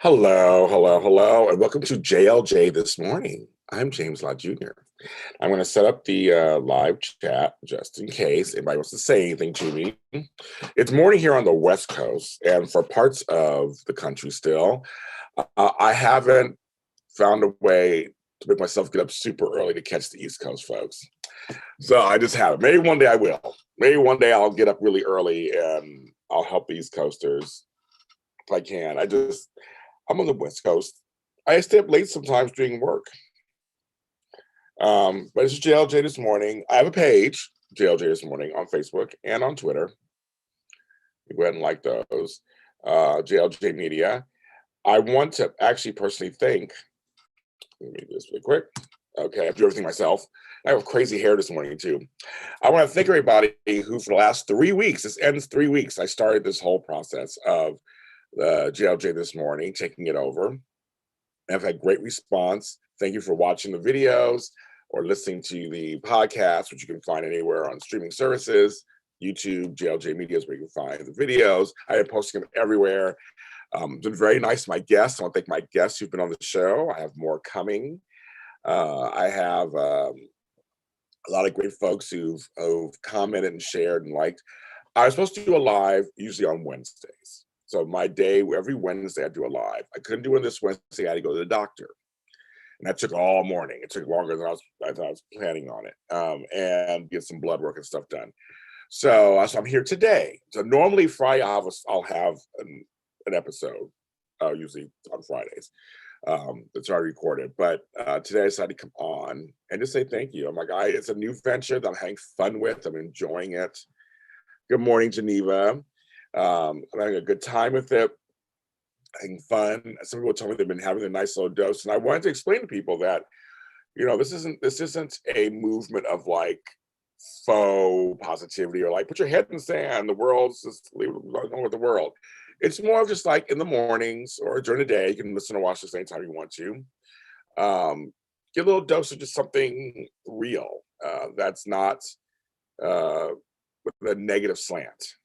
Hello, hello, hello, and welcome to JLJ this morning. I'm James Lott Jr. I'm going to set up the live chat just in case anybody wants to say anything to me. It's morning here on the West Coast, and for parts of the country still, I haven't found a way to make myself get up super early to catch the East Coast folks. So I just haven't. Maybe one day I will. Maybe one day I'll get up really early and I'll help the East Coasters if I can. I'm on the West Coast. I stay up late sometimes doing work. But it's JLJ this morning. I have a page, JLJ this morning, on Facebook and on Twitter. You go ahead and like those. JLJ Media. I want to actually personally thank, let me do this really quick. Okay, I do everything myself. I have crazy hair this morning too. I want to thank everybody who for the last 3 weeks, this ends 3 weeks, I started this whole process of the JLJ this morning, taking it over. I've had great response. Thank you for watching the videos or listening to the podcast, which you can find anywhere on streaming services. YouTube, JLJ Media is where you can find the videos. I am posting them everywhere. Been very nice to my guests. I want to thank my guests who've been on the show. I have more coming. I have a lot of great folks who've commented and shared and liked. I was supposed to do a live usually on Wednesdays. So my day, every Wednesday I do a live. I couldn't do it this Wednesday. I had to go to the doctor. And that took all morning. It took longer than I thought I was planning on it, and get some blood work and stuff done. So I'm here today. So normally Friday I'll have an episode, usually on Fridays. It's already recorded. But today I decided to come on and just say thank you. I'm like, it's a new venture that I'm having fun with. I'm enjoying it. Good morning, Geneva. I'm having a good time with it, having fun. Some people told me they've been having a nice little dose, and I wanted to explain to people that, this isn't a movement of like faux positivity or like put your head in the sand. The world's just leave it alone with the world. It's more of just like in the mornings or during the day, you can listen or watch this anytime you want to. Get a little dose of just something real that's not with a negative slant.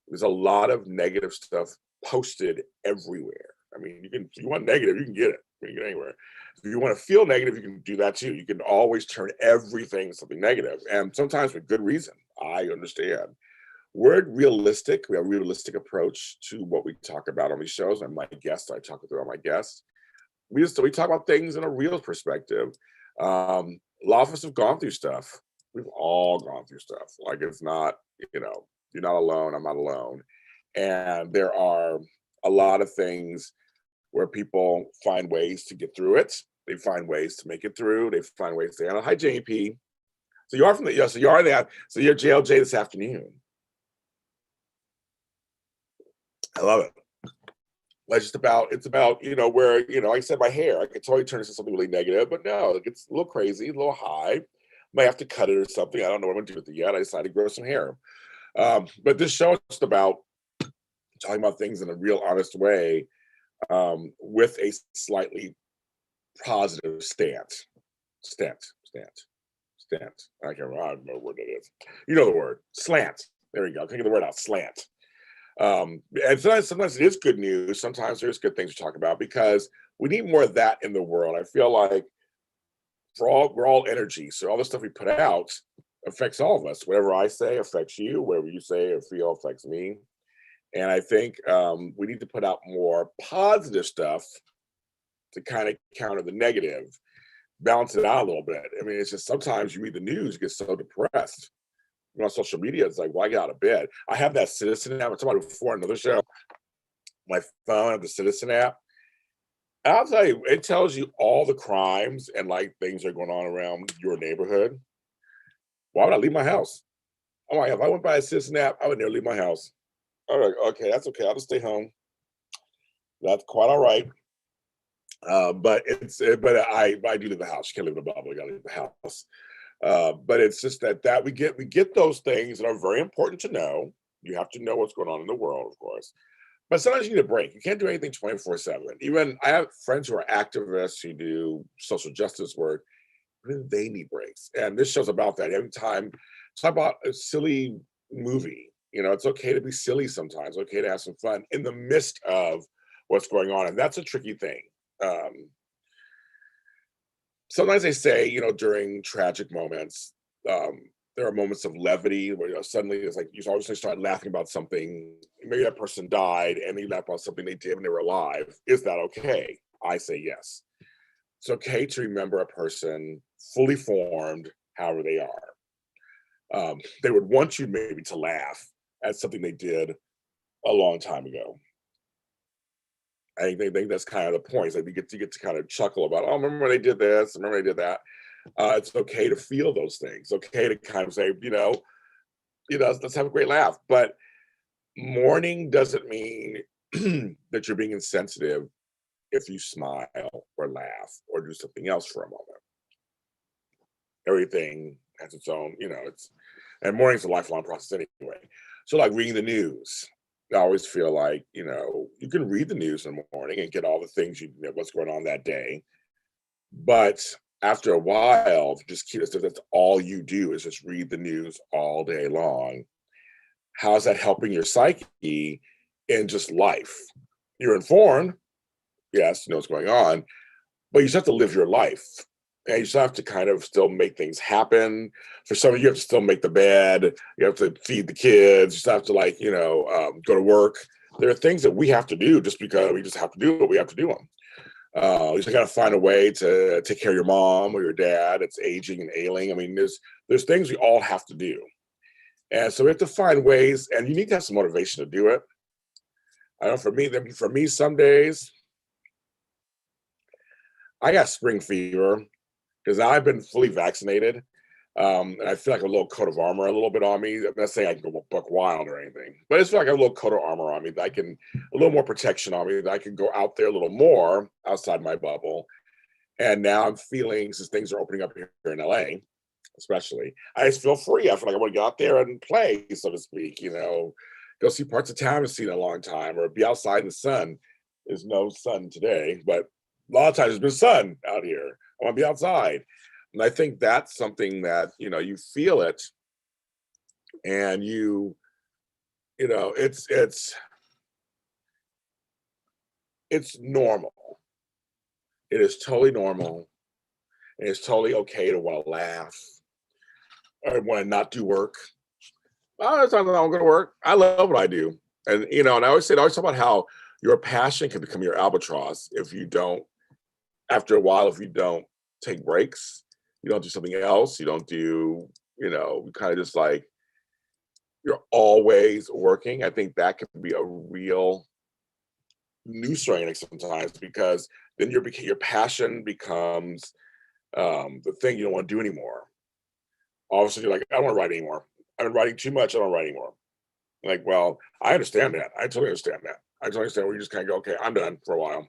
There's a lot of negative stuff posted everywhere. I mean, if you want negative, you can get it. You can get anywhere. If you want to feel negative, you can do that too. You can always turn everything something negative, and sometimes with good reason. I understand. We're realistic. We have a realistic approach to what we talk about on these shows. And my guests, I talk with all my guests. We talk about things in a real perspective. A lot of us have gone through stuff. We've all gone through stuff. Like it's not, you're not alone. I'm not alone. And there are a lot of things where people find ways to get through it. They find ways to make it through. They find ways to handle. Hi, JP. So you are from the, so you are that. So you're JLJ this afternoon. I love it. It's about, where, like I said, my hair, I could totally turn into something really negative, but no, it gets a little crazy, a little high. Might have to cut it or something. I don't know what I'm gonna do with it yet. I decided to grow some hair. But this show is about talking about things in a real honest way, with a slightly positive stance. I don't know what it is. You know the word. Slant. There you go. Take the word out. Slant. And sometimes it is good news. Sometimes there's good things to talk about because we need more of that in the world. I feel like we're all energy. So all the stuff we put out affects all of us. Whatever I say affects you. Whatever you say or feel affects me. And I think we need to put out more positive stuff to kind of counter the negative, balance it out a little bit. I mean, it's just sometimes you read the news, you get so depressed. On social media, it's like, well, I got out of bed. I have that Citizen app. I talked about it before another show. My phone, I have the Citizen app. And I'll tell you, it tells you all the crimes and like things that are going on around your neighborhood. Why would I leave my house? I'm like, if I went by a Citizen app, I would never leave my house. I'm like, okay, that's okay. I'll just stay home. That's quite all right. But I do leave the house. You can't live in a bubble. You gotta leave the house. But it's just that we get those things that are very important to know. You have to know what's going on in the world, of course. But sometimes you need a break. You can't do anything 24/7. Even I have friends who are activists who do social justice work. Even they need breaks. And this show's about that. Every time, talk about a silly movie. It's okay to be silly sometimes. Okay to have some fun in the midst of what's going on. And that's a tricky thing. Sometimes they say, during tragic moments, there are moments of levity where suddenly it's like you always start laughing about something. Maybe that person died and you laugh about something they did when they were alive. Is that okay? I say yes. It's okay to remember a person fully formed, however they are. They would want you maybe to laugh at something they did a long time ago. I think that's kind of the point. Is that you get to kind of chuckle about, oh, remember when they did this, remember they did that. It's okay to feel those things. Okay to kind of say, let's have a great laugh. But mourning doesn't mean that you're being insensitive if you smile or laugh or do something else for a moment. Everything has its own, and mourning's a lifelong process anyway. So like reading the news, I always feel like, you can read the news in the morning and get all the things what's going on that day. But after a while, just keep it, so that's all you do is just read the news all day long. How's that helping your psyche in just life? You're informed, yes, you know what's going on, but you just have to live your life. And you just have to kind of still make things happen. For some of you have to still make the bed. You have to feed the kids. You just have to go to work. There are things that we have to do just because we just have to do what we have to do them. You just got to find a way to take care of your mom or your dad that's aging and ailing. I mean, there's things we all have to do. And so we have to find ways, and you need to have some motivation to do it. I know for me, some days I got spring fever because I've been fully vaccinated. And I feel like a little coat of armor a little bit on me. I'm not saying I can go buck wild or anything, but it's like a little coat of armor on me that a little more protection on me that I can go out there a little more outside my bubble. And now I'm feeling, since things are opening up here in LA, especially, I just feel free. I feel like I want to get out there and play, so to speak, go see parts of town I've seen in a long time, or be outside in the sun. There's no sun today, but a lot of times there's been sun out here. I want to be outside. And I think that's something that, you feel it and it's normal. It is totally normal. And it's totally okay to want to laugh or want to not do work. Oh, it's not that I'm going to work. I love what I do. And, and I always talk about how your passion can become your albatross if you don't, after a while, if you don't take breaks, you don't do something else, you don't do, kind of just like, you're always working. I think that can be a real new straining sometimes, because then your passion becomes the thing you don't want to do anymore. All of a sudden you're like, I don't want to write anymore. I've been writing too much. I don't write anymore. Like, well, I understand that. I totally understand that. I totally understand where you just kind of go, okay, I'm done for a while.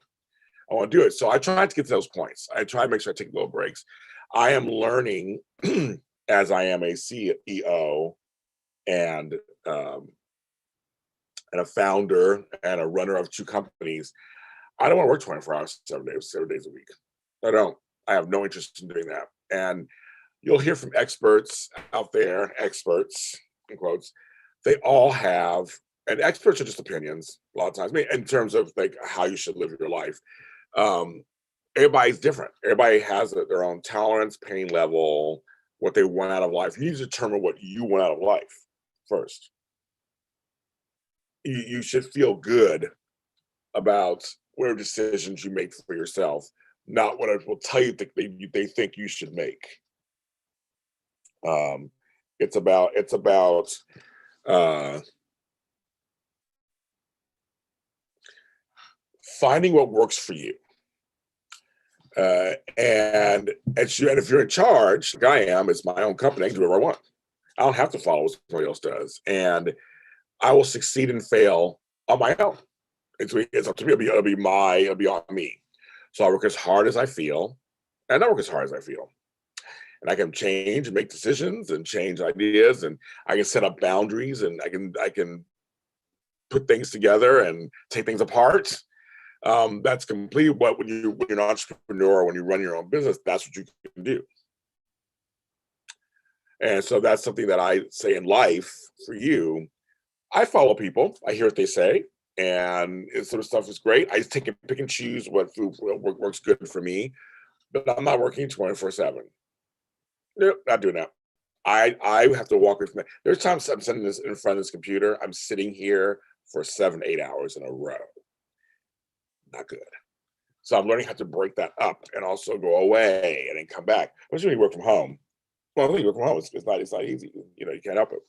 I want to do it. So I try to get to those points. I try to make sure I take little breaks. I am learning as I am a CEO and a founder and a runner of 2 companies. I don't want to work 24 hours, 7 days a week. I don't. I have no interest in doing that. And you'll hear from experts out there, experts in quotes, they all have, and experts are just opinions a lot of times, in terms of like how you should live your life. Everybody's different. Everybody has their own tolerance, pain level, what they want out of life. You need to determine what you want out of life first. You should feel good about whatever decisions you make for yourself, not what I will tell you that they think you should make. It's about finding what works for you. And if you're in charge, like I am, it's my own company. I can do whatever I want. I don't have to follow what somebody else does, and I will succeed and fail on my own. It's up to me. It'll be on me. So I work as hard as I feel, and I work as hard as I feel. And I can change and make decisions and change ideas, and I can set up boundaries, and I can put things together and take things apart. That's completely what when you're an entrepreneur, when you run your own business, that's what you can do. And so that's something that I say in life for you. I follow people. I hear what they say, and it sort of stuff is great. I just pick and choose what food works good for me, but I'm not working 24/7. Nope, not doing that. I have to walk with my there's times I'm sitting this in front of this computer, I'm sitting here for 7, 8 hours in a row. Not good. So I'm learning how to break that up and also go away and then come back. Especially when you work from home. Well, when you work from home, it's not easy. You know, you can't help it.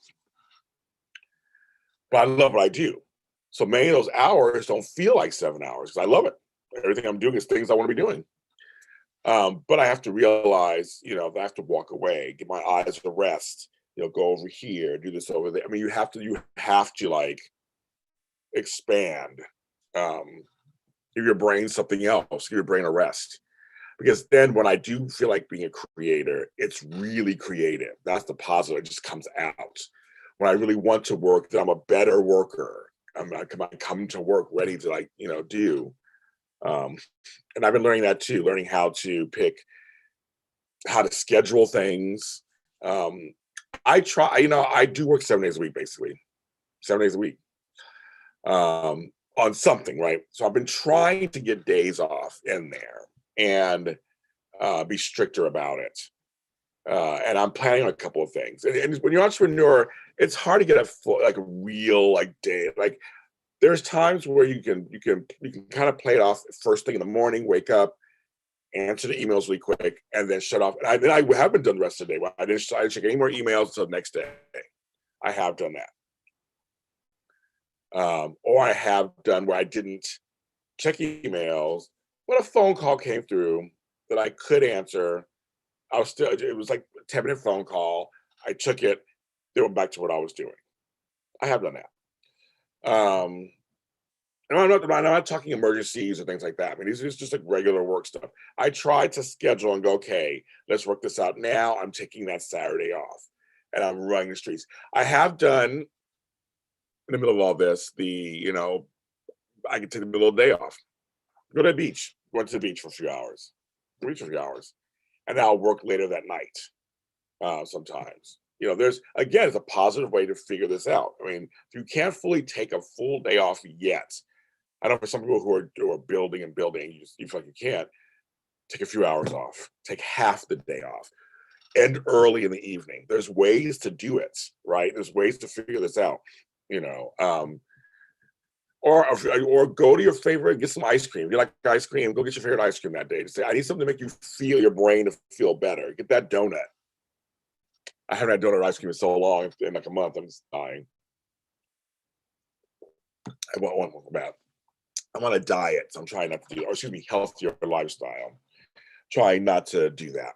But I love what I do. So many of those hours don't feel like 7 hours because I love it. Everything I'm doing is things I want to be doing. But I have to realize, you know, I have to walk away, give my eyes a rest, you know, go over here, do this over there. I mean, you have to like expand, give your brain something else, give your brain a rest. Because then when I do feel like being a creator, it's really creative. That's the positive. It just comes out. When I really want to work, then I'm a better worker. I come to work ready to like, you know, do. Um, and I've been learning that too, learning how to how to schedule things. Um, I try, you know, I do work 7 days a week, basically 7 days a week, on something, right? So I've been trying to get days off in there and be stricter about it. And I'm planning on a couple of things. And when you're an entrepreneur, it's hard to get a full, like a real like day. Like there's times where you can kind of play it off first thing in the morning, wake up, answer the emails really quick, and then shut off. And I haven't done the rest of the day. I didn't check any more emails until the next day. I have done that. Or I have done where I didn't check emails, but a phone call came through that I could answer. It was like a 10-minute phone call. I took it, then went back to what I was doing. I have done that. And I'm not talking emergencies or things like that. I mean, these are just like regular work stuff. I try to schedule and go, okay, let's work this out. Now I'm taking that Saturday off and I'm running the streets. I have done in the middle of all this, you know, I can take the middle of the day off, go to the beach, went to the beach for a few hours, the beach for a few hours, and then I'll work later that night. Sometimes, you know, again, it's a positive way to figure this out. I mean, if you can't fully take a full day off yet, I know for some people who are building and building, you feel like you can't take a few hours off, take half the day off, end early in the evening. There's ways to do it, right? There's ways to figure this out, you know. Or go to your favorite, get some ice cream. If you like ice cream, go get your favorite ice cream that day. To say, I need something to make you feel your brain to feel better. Get that donut. I haven't had donut ice cream in so long, in like a month. I'm just dying. I want one more bad. I'm on a diet, so I'm trying not to do, or excuse me, healthier lifestyle. Trying not to do that.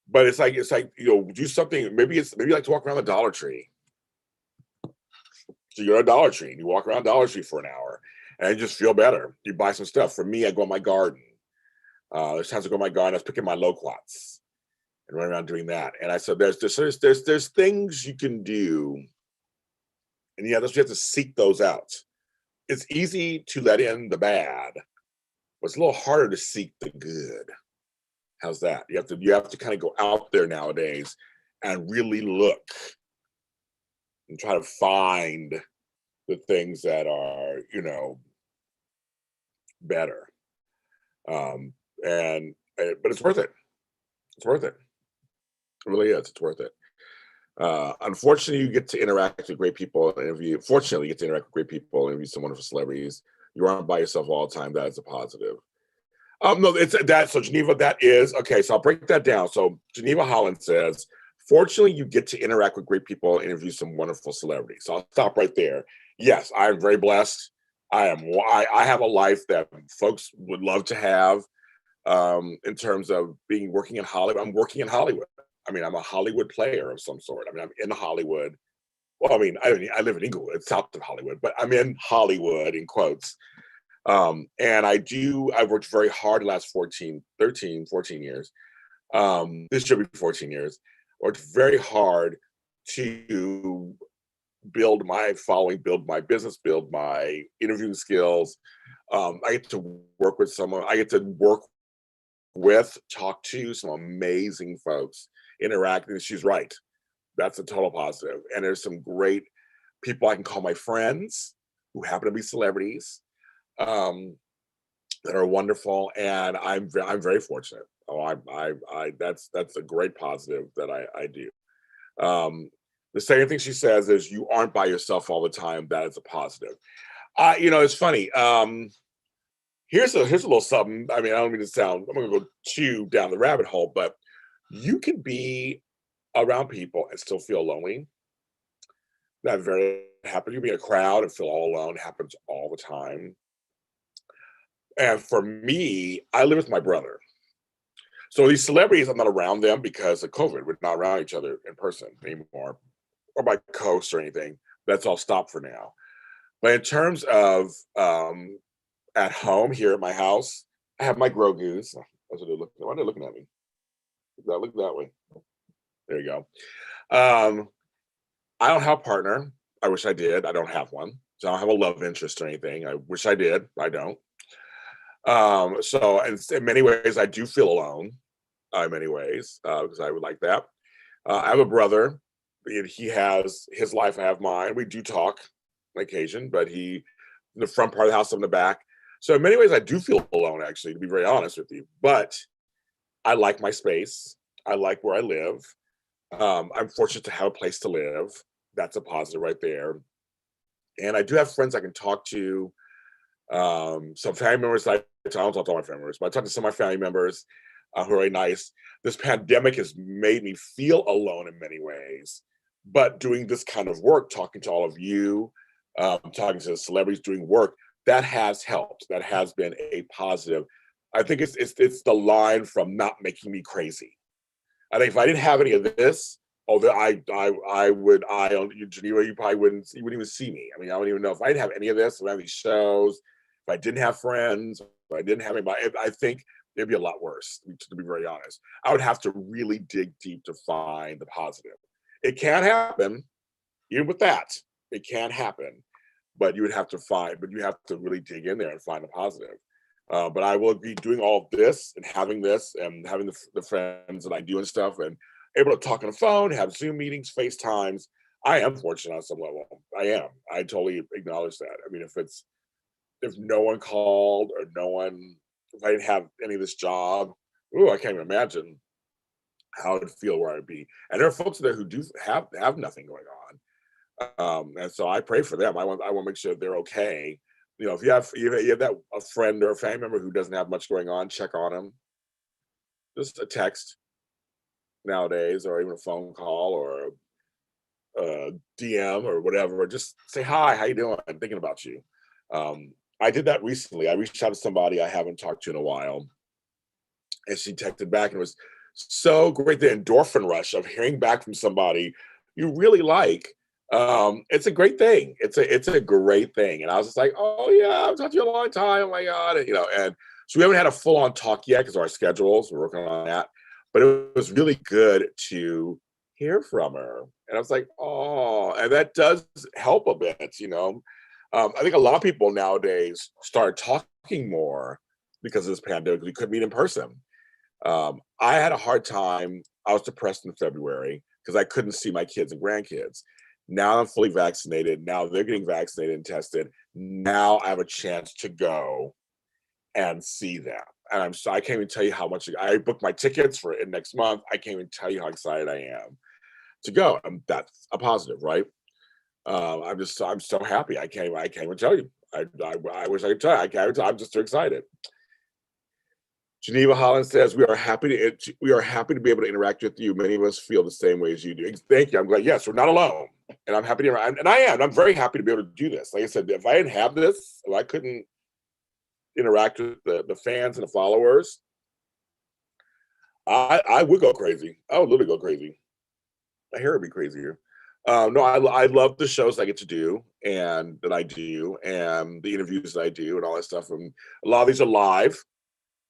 But it's like you know, do something. Maybe you like to walk around the Dollar Tree. So you're at a Dollar Tree and you walk around Dollar Tree for an hour and you just feel better. You buy some stuff. For me, I go in my garden. There's times I go in my garden, I was picking my loquats and run around doing that. And I said, there's things you can do, and you have to seek those out. It's easy to let in the bad, but it's a little harder to seek the good. How's that? You have to kind of go out there nowadays and really look and try to find the things that are, you know, better. But it's worth it. It's worth it. It really is. It's worth it. Unfortunately, you get to interact with great people. Fortunately, you get to interact with great people and interview some wonderful celebrities. You aren't by yourself all the time. That is a positive. No, it's that. So Geneva, that is okay. So I'll break that down. So Geneva Holland says, fortunately, you get to interact with great people and interview some wonderful celebrities. So I'll stop right there. Yes, I am very blessed. I have a life that folks would love to have, in terms of working in Hollywood. I'm working in Hollywood. I mean, I'm a Hollywood player of some sort. I mean, I'm in Hollywood. Well, I live in Inglewood, it's south of Hollywood, but I'm in Hollywood in quotes. And I've worked very hard the last 14 years. This should be 14 years. Worked very hard to build my following, build my business, build my interviewing skills. I get to work with someone, talk to some amazing folks, interact, and she's right. That's a total positive. And there's some great people I can call my friends who happen to be celebrities, um, that are wonderful, and I'm very fortunate. Oh, that's a great positive that I do. Um, the same thing she says is you aren't by yourself all the time. That is a positive. It's funny. Here's a little something. I mean, I don't mean to sound. I'm going to go too down the rabbit hole, but you can be around people and still feel lonely. That very happens. You be in a crowd and feel all alone. Happens all the time. And for me, I live with my brother. So these celebrities, I'm not around them because of COVID. We're not around each other in person anymore, or by coast or anything. That's all stopped for now. But in terms of at home here at my house, I have my grow goose. That's what they're looking. Why are they looking at me? Look that way. There you go. Um, I don't have a partner. I wish I did. I don't have one. So I don't have a love interest or anything. I wish I did. I don't. So in many ways, I do feel alone. In many ways, because I would like that. I have a brother. He has his life. I have mine. We do talk on occasion, but he in the front part of the house, I'm in the back. So in many ways, I do feel alone. Actually, to be very honest with you, but I like my space. I like where I live. I'm fortunate to have a place to live. That's a positive right there. And I do have friends I can talk to. Some family members, I don't talk to all my family members, but I talk to some of my family members who are very nice. This pandemic has made me feel alone in many ways, but doing this kind of work, talking to all of you, talking to the celebrities, doing work, that has helped. That has been a positive. I think it's the line from not making me crazy. I think if I didn't have any of this, although I would on you, Geneva, you wouldn't even see me. I mean, I don't even know if I didn't have any of this, if I had these shows, if I didn't have friends, if I didn't have anybody, I think it'd be a lot worse, to be very honest. I would have to really dig deep to find the positive. It can happen, even with that. It can happen, but you have to really dig in there and find the positive. But I will be doing all of this and having the friends that I do and stuff, and able to talk on the phone, have Zoom meetings, FaceTimes. I am fortunate on some level. I am. I totally acknowledge that. I mean, if no one called or if I didn't have any of this job, I can't even imagine how it'd feel where I'd be. And there are folks there who do have nothing going on. And so I pray for them. I want to make sure they're okay. If you have that a friend or a family member who doesn't have much going on, check on them. Just a text nowadays, or even a phone call, or a DM or whatever. Just say hi. How you doing? I'm thinking about you. I did that recently. I reached out to somebody I haven't talked to in a while, and she texted back, and it was so great. The endorphin rush of hearing back from somebody you really like. It's a great thing. It's a great thing. And I was just like, oh yeah, I've talked to you a long time. Oh my God. And so we haven't had a full on talk yet because our schedules, we're working on that. But it was really good to hear from her. And I was like, oh, and that does help a bit. I think a lot of people nowadays start talking more because of this pandemic. We couldn't meet in person. I had a hard time. I was depressed in February because I couldn't see my kids and grandkids. Now I'm fully vaccinated. Now they're getting vaccinated and tested. Now I have a chance to go and see them. And I can't even tell you how much I booked my tickets for it next month. I can't even tell you how excited I am to go. That's a positive, right? I'm so happy. I can't even tell you. I wish I could tell you. I can't. I'm just too excited. Geneva Holland says, we are happy to be able to interact with you. Many of us feel the same way as you do. Thank you. I'm glad. Yes, we're not alone. And I'm happy to, and I am. I'm very happy to be able to do this. Like I said, if I didn't have this, if I couldn't interact with the fans and the followers, I would go crazy. I would literally go crazy. My hair would be crazier. No, I love the shows I get to do and that I do, and the interviews that I do and all that stuff. And a lot of these are live.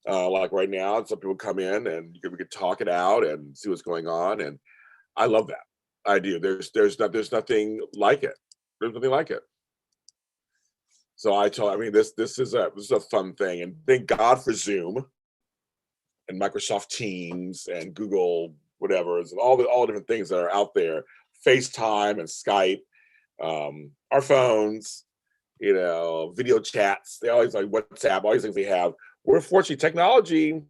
Like right now, some people come in and we could talk it out and see what's going on, and I love that. I do. There's nothing like it. There's nothing like it. So I mean, this is a fun thing, and thank God for Zoom and Microsoft Teams and Google whatever, and all different things that are out there, FaceTime and Skype. Our phones, video chats. They always like WhatsApp, all these things we have. We're fortunate technology.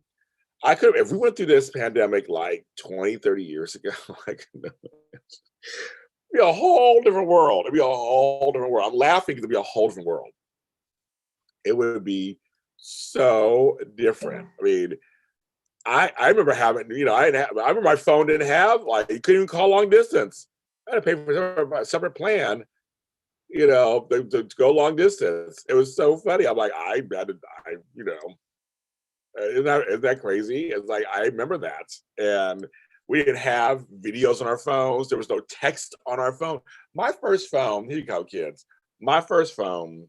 I could, if we went through this pandemic like 20, 30 years ago, like, it'd be a whole different world. It'd be a whole different world. I'm laughing because it'd be a whole different world. It would be so different. I mean, I remember having, I remember my phone didn't have, like, you couldn't even call long distance. I had to pay for a separate plan, to go long distance. It was so funny. I'm like, isn't that crazy? It's like, I remember that. And we didn't have videos on our phones. There was no text on our phone. My first phone, here you go, kids. My first phone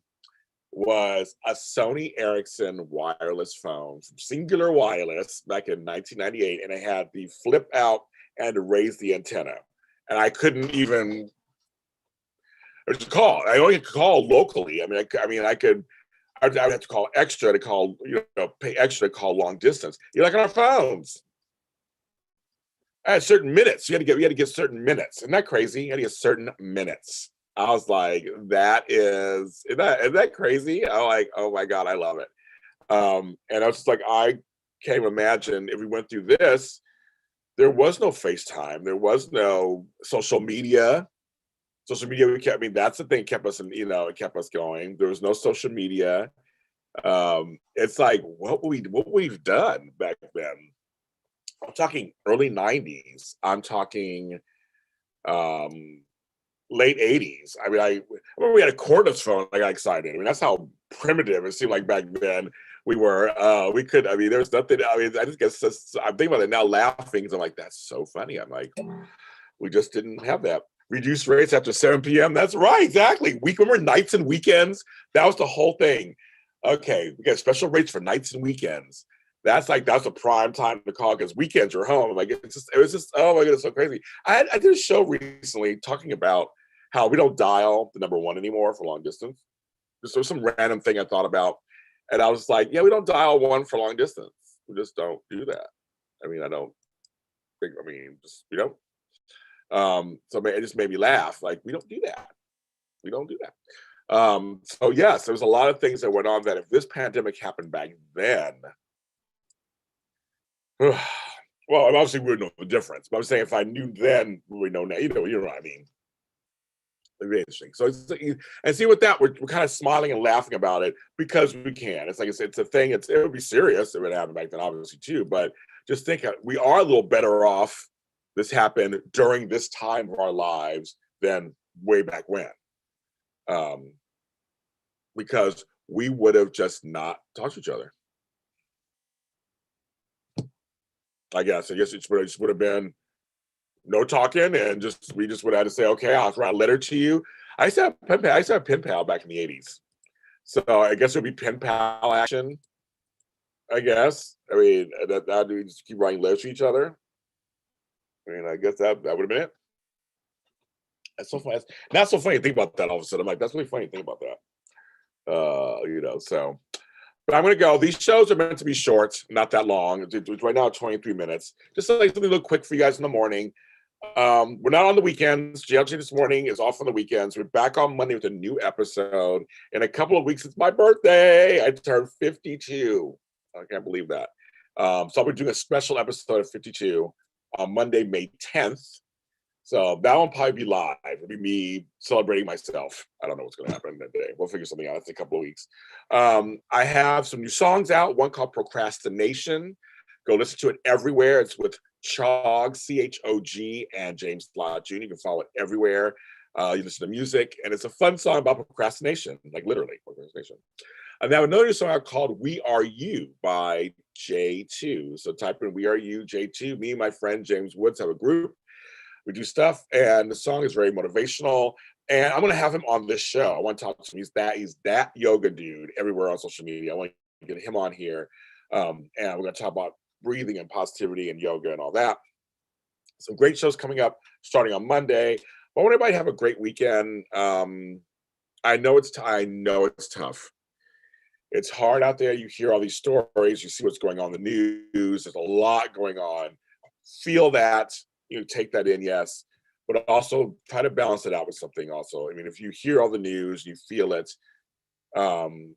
was a Sony Ericsson wireless phone from Singular Wireless back in 1998, and it had the flip out and raise the antenna. And I couldn't even call. I only could call locally. I mean, I would have to call extra to call, pay extra to call long distance. You're like on our phones. I had certain minutes. We had to get certain minutes. Isn't that crazy? You had to get certain minutes. I was like, is that crazy? I'm like, oh my God, I love it. And I was just like, I can't imagine if we went through this, there was no FaceTime. There was no social media. That's the thing kept us it kept us going. There was no social media. It's like, what we've done back then. I'm talking early 90s. I'm talking, late 80s. I mean, I remember we had a cordless phone. I got excited. I mean, that's how primitive it seemed like back then we were. We could, I mean, there's nothing, I mean, I just guess I'm thinking about it now laughing because I'm like, that's so funny. I'm like, we just didn't have that. Reduced rates after 7 p.m. That's right, exactly. Remember nights and weekends? That was the whole thing. Okay, we got special rates for nights and weekends. That's a prime time to call because weekends are home. Like, it was just, oh my goodness, so crazy. I did a show recently talking about how we don't dial the number one anymore for long distance. Just was some random thing I thought about. And I was like, yeah, we don't dial one for long distance. We just don't do that. I mean, we don't. So it just made me laugh. Like, we don't do that. We don't do that. So yes, there was a lot of things that went on that if this pandemic happened back then, well, obviously we would know the difference. But I'm saying if I knew then, we would know now. You know what I mean. It'd be interesting. So and see with that, we're kind of smiling and laughing about it because we can. It's like it's a thing. It would be serious if it happened back then, obviously too. But just think, we are a little better off. This happened during this time of our lives than way back when, because we would have just not talked to each other. I guess it just would have been no talking, and we just would have had to say, okay, I'll write a letter to you. I used to have pen pal back in the 80s. So I guess it would be pen pal action, I guess. I mean, that we just keep writing letters to each other. I mean, I guess that would have been it. That's so funny. Not so funny to think about that all of a sudden. I'm like, that's really funny to think about that. So. But I'm going to go. These shows are meant to be short, not that long. It's right now 23 minutes. Just like something a little quick for you guys in the morning. We're not on the weekends. JLJ this morning is off on the weekends. We're back on Monday with a new episode. In a couple of weeks, it's my birthday. I turned 52. I can't believe that. So I'll be doing a special episode of 52 on Monday, May 10th. So that will probably be live. It'll be me celebrating myself. I don't know what's going to happen that day. We'll figure something out. It's a couple of weeks. I have some new songs out. One called Procrastination. Go listen to it everywhere. It's with Chog, C-H-O-G, and James Lott Jr. You can follow it everywhere. You listen to music, and it's a fun song about procrastination, like literally procrastination. And I have another song out called We Are You by J2. So type in We Are You, J2. Me and my friend James Woods have a group. We do stuff, and the song is very motivational. And I'm going to have him on this show. I want to talk to him. He's that yoga dude everywhere on social media. I want to get him on here, and we're going to talk about breathing and positivity and yoga and all that. Some great shows coming up starting on Monday. I want everybody to have a great weekend. I know it's tough. It's hard out there. You hear all these stories. You see what's going on in the news. There's a lot going on. Feel that. Take that in, yes. but also try to balance it out with something also. I mean, if you hear all the news, you feel it, um,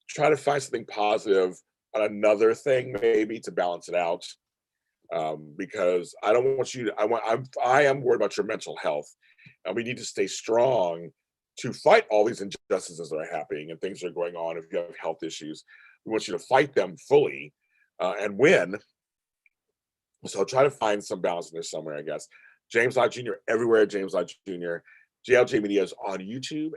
try to find something positive on another thing maybe to balance it out. Because I don't want you to, I am worried about your mental health, and we need to stay strong to fight all these injustices that are happening and things that are going on. If you have health issues, we want you to fight them fully and win. So try to find some balance in there somewhere, I guess. James Lott Jr. everywhere. James Lott Jr. JLJ Media is on YouTube